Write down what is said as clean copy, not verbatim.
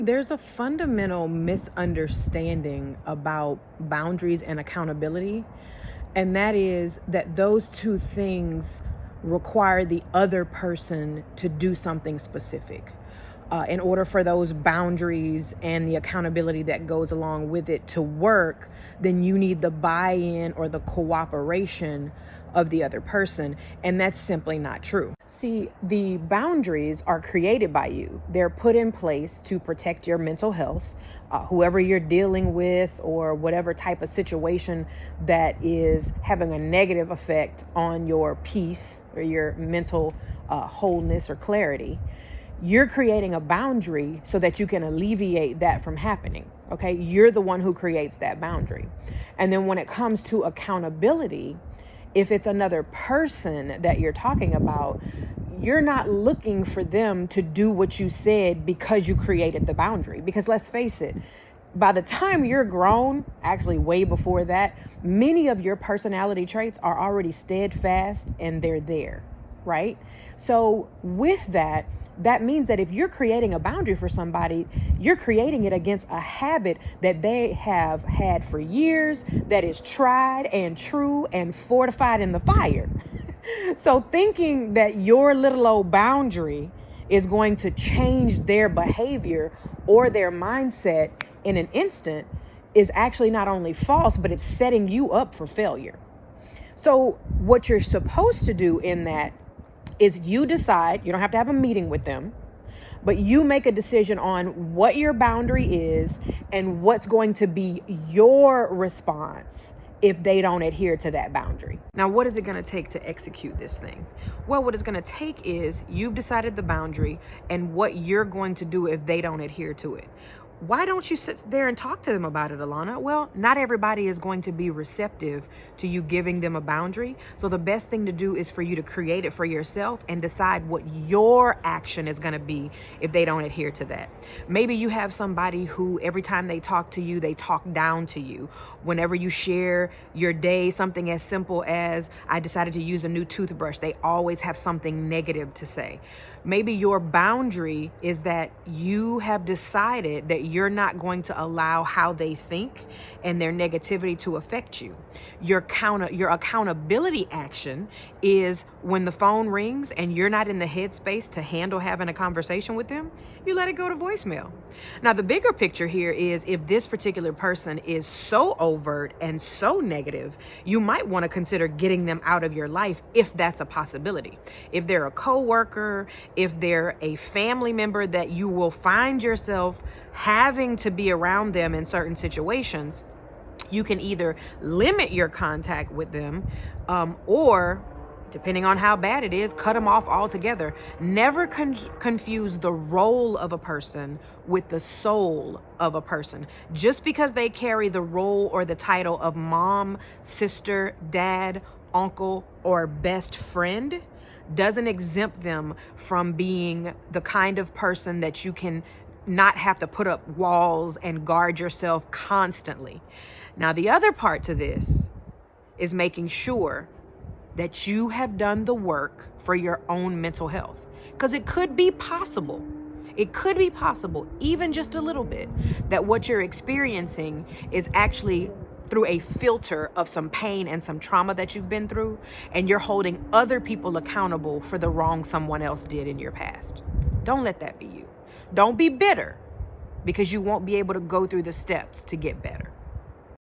There's a fundamental misunderstanding about boundaries and accountability, and that is that those two things require the other person to do something specific. In order for those boundaries and the accountability that goes along with it to work, then you need the buy-in or the cooperation of the other person. And that's simply not true. See, the boundaries are created by you. They're put in place to protect your mental health, whoever you're dealing with, or whatever type of situation that is having a negative effect on your peace or your mental wholeness or clarity. You're creating a boundary so that you can alleviate that from happening. Okay. You're the one who creates that boundary. And then when it comes to accountability, if it's another person that you're talking about, you're not looking for them to do what you said because you created the boundary. Because let's face it, by the time you're grown, actually way before that, many of your personality traits are already steadfast and they're there, right? So with that, that means that if you're creating a boundary for somebody, you're creating it against a habit that they have had for years, that is tried and true and fortified in the fire. So thinking that your little old boundary is going to change their behavior or their mindset in an instant is actually not only false, but it's setting you up for failure. So what you're supposed to do in that is you decide, you don't have to have a meeting with them, but you make a decision on what your boundary is and what's going to be your response if they don't adhere to that boundary. Now, what is it going to take to execute this thing? Well, what it's going to take is you've decided the boundary and what you're going to do if they don't adhere to it. Why don't you sit there and talk to them about it, Alana? Well, not everybody is going to be receptive to you giving them a boundary. So the best thing to do is for you to create it for yourself and decide what your action is going to be if they don't adhere to that. Maybe you have somebody who every time they talk to you, they talk down to you. Whenever you share your day, something as simple as, I decided to use a new toothbrush, they always have something negative to say. Maybe your boundary is that you have decided that you're not going to allow how they think and their negativity to affect you. Your accountability action is when the phone rings and you're not in the headspace to handle having a conversation with them, you let it go to voicemail. Now, the bigger picture here is if this particular person is so overt and so negative, you might want to consider getting them out of your life if that's a possibility. If they're a coworker, if they're a family member that you will find yourself having to be around them in certain situations, you can either limit your contact with them or, depending on how bad it is, cut them off altogether. Never confuse the role of a person with the soul of a person. Just because they carry the role or the title of mom, sister, dad, uncle, or best friend doesn't exempt them from being the kind of person that you can not have to put up walls and guard yourself constantly. Now, the other part to this is making sure that you have done the work for your own mental health. Because it could be possible, even just a little bit, that what you're experiencing is actually through a filter of some pain and some trauma that you've been through, and you're holding other people accountable for the wrong someone else did in your past. Don't let that be you. Don't be bitter because you won't be able to go through the steps to get better.